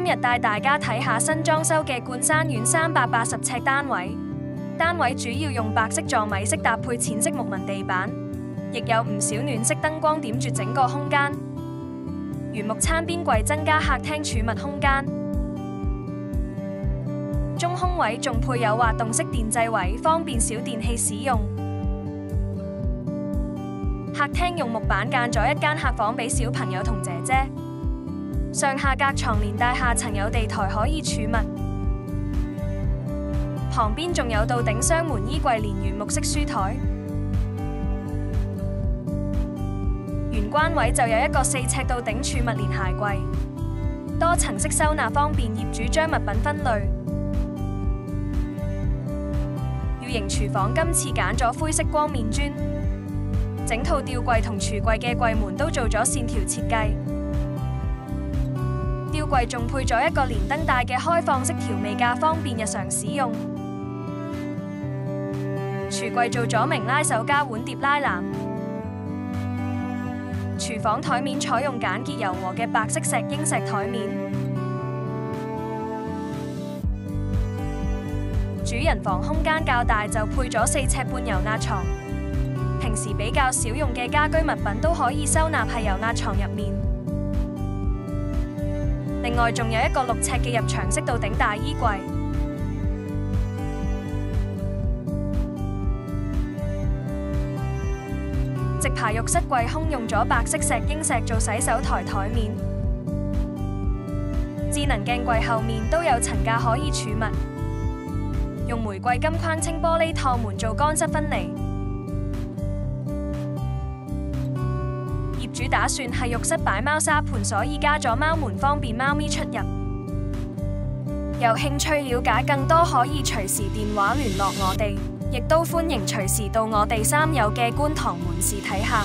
日帶大家睇下新裝修嘅冠山苑380尺單位。單位主要用白色撞米色搭配淺色木紋地板，亦有唔少暖色燈光點綴整個空間。原木餐邊櫃增加客廳儲物空間，中空位仲配有滑動式電掣位，方便小電器使用。客廳用木板間咗一間客房俾小朋友同姐姐，上下隔床連帶下層有地台可以儲物，旁邊仲有到頂雙門衣櫃連原木式書台。玄關位就有一個4尺到頂儲物連鞋櫃，多層式收納方便業主將物品分類。U 型廚房今次揀咗灰色光面磚，整套吊櫃同櫥櫃嘅櫃門都做咗線條設計。吊櫃仲配咗一個連燈帶嘅開放式調味架，方便日常使用。櫥櫃做咗明拉手加碗碟拉籃。廚房台面採用簡潔柔和嘅白色石英石台面。主人房空間較大，就配咗4尺半油壓床。平時比較少用嘅家居物品都可以收納喺油壓床入面。另外仲有一個6尺嘅入牆式到頂大衣櫃。直排浴室櫃空用咗白色石英石做洗手台台面。智能鏡櫃後面都有層架可以儲物，用玫瑰金框清玻璃趟門做乾濕分離。業主打算喺浴室擺貓砂盤，所以加咗貓門，方便貓咪出入。有興趣了解更多，可以隨時電話聯絡我哋，亦都歡迎隨時到我哋3有嘅觀塘門市睇下。